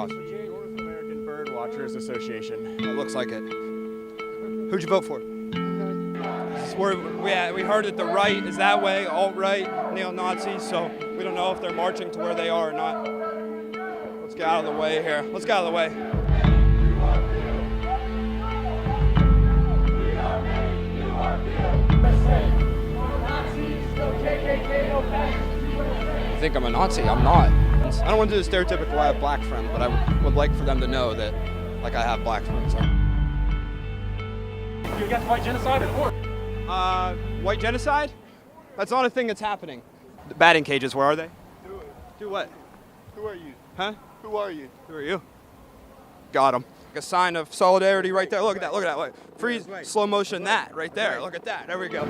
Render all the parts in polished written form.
cause? North American Bird Watchers Association. It looks like it. Who'd you vote for? This is where we heard that the right is that way, alt-right, neo-Nazis, so we don't know if they're marching to where they are or not. Let's get out of the way here. Let's get out of the way. You think I'm a Nazi? I'm not. I don't want to do the stereotypical I have black friends, but I would like for them to know that, like, I have black friends. You against white genocide or what? White genocide? That's not a thing that's happening. The batting cages, where are they? Do what? Who are you? Huh? Who are you? Who are you? Got him. A sign of solidarity right there. Look at that. Look at that. Look. Freeze. Slow motion that right there. Look at that. There we go.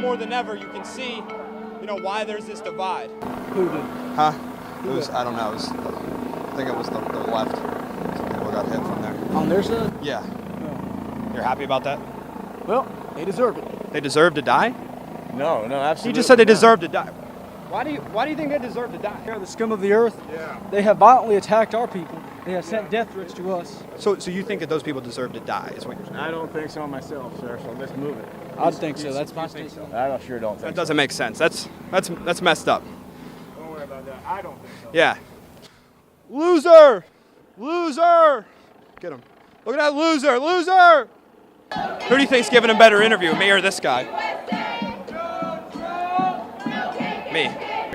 More than ever, you can see, why there's this divide. Who did? Huh? It was, I don't know. I think it was the left. Some people got hit from there. On their side? Yeah. No. You're happy about that? Well, they deserve it. They deserve to die? No, absolutely. You just said they deserve to die. Why do you think they deserve to die? They're the scum of the earth. Yeah. They have violently attacked our people. They have sent death threats to us. So you think that those people deserve to die, is what you're saying? I don't think so myself, sir, so let's move it. I think so. That's my statement. I sure don't think That doesn't make sense. That's messed up. Don't worry about that. I don't think so. Yeah. Loser! Loser! Get him. Look at that loser! Loser! Who do you think's giving a better interview, me or this guy? Me.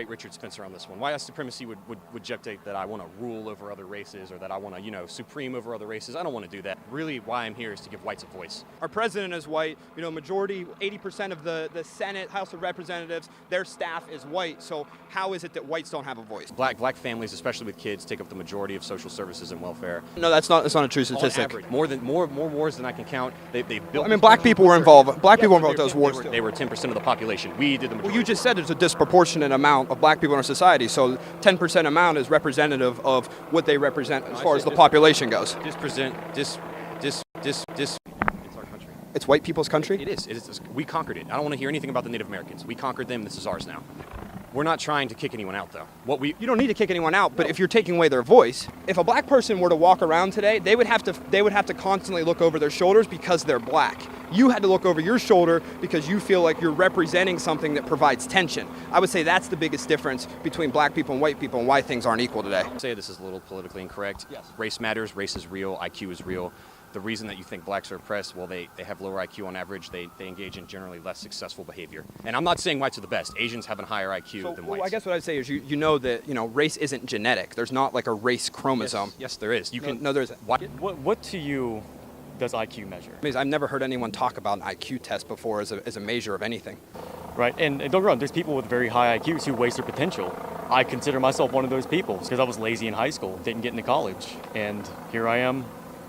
Richard Spencer on this one. White supremacy would dictate that I want to rule over other races or that I want to, supreme over other races. I don't want to do that. Really, why I'm here is to give whites a voice. Our president is white. Majority, 80% of the Senate, House of Representatives, their staff is white. So how is it that whites don't have a voice? Black families, especially with kids, take up the majority of social services and welfare. No, that's not a true statistic. On average, more wars than I can count. They built. I mean, black people were involved. Black people were involved in those wars. They were 10% of the population. We did the majority. Well, you just said there's a disproportionate amount of black people in our society, so 10% amount is representative of what they represent as far as the population goes. It's our country. It's white people's country? It is. We conquered it. I don't want to hear anything about the Native Americans. We conquered them. This is ours now. We're not trying to kick anyone out, though. You don't need to kick anyone out, but if you're taking away their voice, if a black person were to walk around today, they would have to constantly look over their shoulders because they're black. You had to look over your shoulder because you feel like you're representing something that provides tension. I would say that's the biggest difference between black people and white people and why things aren't equal today. Say this is a little politically incorrect. Yes. Race matters. Race is real. IQ is real. The reason that you think blacks are oppressed, well, they have lower IQ on average. They engage in generally less successful behavior. And I'm not saying whites are the best. Asians have a higher IQ than whites. I guess what I'd say is you know that race isn't genetic. There's not like a race chromosome. Yes, there is. No, there isn't. What to you does IQ measure? I've never heard anyone talk about an IQ test before as a measure of anything. Right, and don't get me wrong, there's people with very high IQs who waste their potential. I consider myself one of those people because I was lazy in high school, didn't get into college, and here I am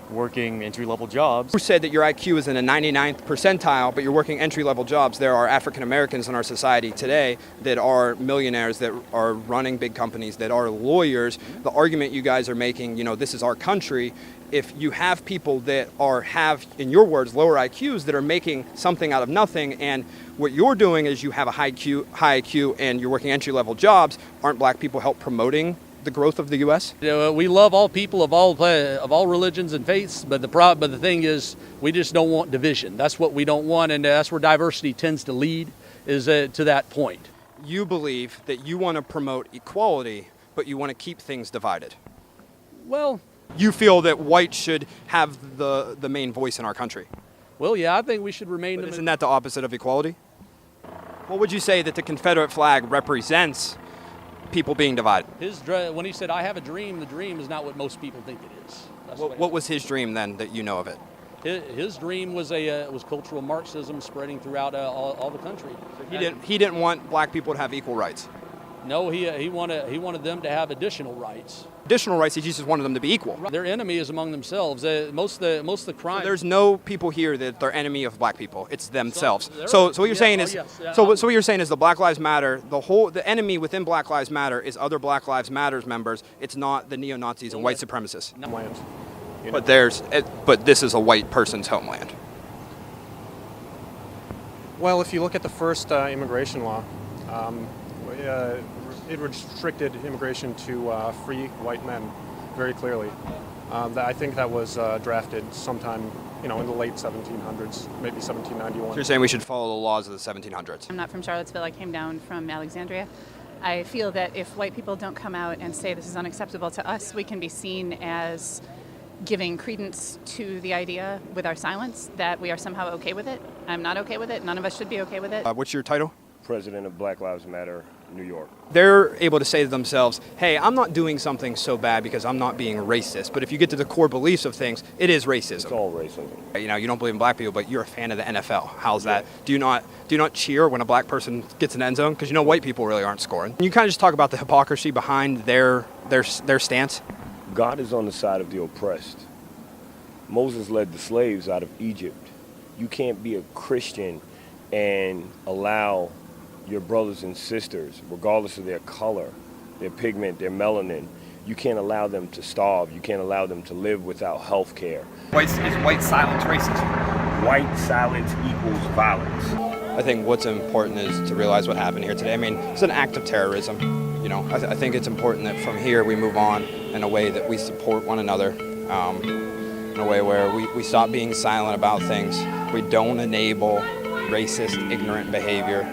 working entry-level jobs. You said that your IQ is in the 99th percentile, but you're working entry-level jobs. There are African Americans in our society today that are millionaires, that are running big companies, that are lawyers. The argument you guys are making, this is our country. If you have people that have, in your words, lower IQs that are making something out of nothing, and what you're doing is you have a high IQ and you're working entry-level jobs, aren't black people help promoting the growth of the U.S.? We love all people of all religions and faiths, but the thing is, we just don't want division. That's what we don't want, and that's where diversity tends to lead, is to that point. You believe that you want to promote equality, but you want to keep things divided. Well, you feel that whites should have the main voice in our country. Well, yeah, I think we should remain. But isn't that the opposite of equality? What would you say that the Confederate flag represents? People being divided. When he said, "I have a dream," the dream is not what most people think it is. What was his dream then that you know of it? His dream was was cultural Marxism spreading throughout all the country. He didn't want black people to have equal rights. No, he wanted them to have additional rights. Additional rights, he just wanted them to be equal. Their enemy is among themselves. Most of the crime. So there's no people here that they're enemy of black people. It's themselves. there So is. what you're saying Yeah, is, oh, yes, yeah, so what you're saying is the Black Lives Matter, the enemy within Black Lives Matter is other Black Lives Matters members. It's not the neo-Nazis and white supremacists. Land. You know? But this is a white person's homeland. Well, if you look at the first immigration law, it restricted immigration to free white men very clearly. I think that was drafted sometime, in the late 1700s, maybe 1791. So you're saying we should follow the laws of the 1700s? I'm not from Charlottesville. I came down from Alexandria. I feel that if white people don't come out and say this is unacceptable to us, we can be seen as giving credence to the idea with our silence that we are somehow okay with it. I'm not okay with it. None of us should be okay with it. What's your title? President of Black Lives Matter, New York. They're able to say to themselves, hey, I'm not doing something so bad because I'm not being racist. But if you get to the core beliefs of things, it is racism. It's all racism. You don't believe in black people, but you're a fan of the NFL. How's that? Do you not cheer when a black person gets an end zone? Because white people really aren't scoring. You kind of just talk about the hypocrisy behind their stance. God is on the side of the oppressed. Moses led the slaves out of Egypt. You can't be a Christian and allow your brothers and sisters, regardless of their color, their pigment, their melanin, you can't allow them to starve. You can't allow them to live without health care. Is white silence racism? White silence equals violence. I think what's important is to realize what happened here today. It's an act of terrorism. I think it's important that from here we move on in a way that we support one another, in a way where we stop being silent about things. We don't enable racist, ignorant behavior.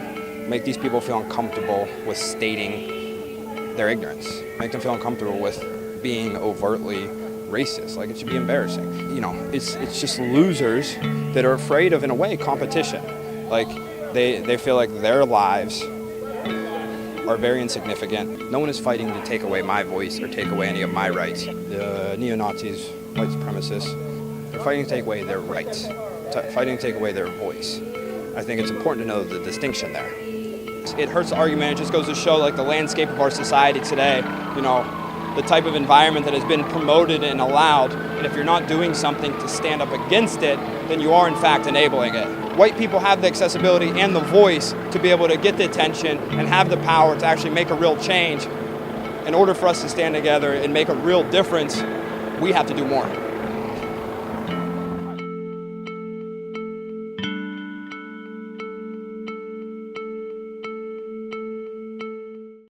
Make these people feel uncomfortable with stating their ignorance. Make them feel uncomfortable with being overtly racist. Like, it should be embarrassing. It's just losers that are afraid of, in a way, competition. Like, they feel like their lives are very insignificant. No one is fighting to take away my voice or take away any of my rights. The neo-Nazis, white supremacists, they're fighting to take away their rights, fighting to take away their voice. I think it's important to know the distinction there. It hurts the argument. It just goes to show, the landscape of our society today, the type of environment that has been promoted and allowed. And if you're not doing something to stand up against it, then you are in fact enabling it. White people have the accessibility and the voice to be able to get the attention and have the power to actually make a real change. In order for us to stand together and make a real difference, we have to do more.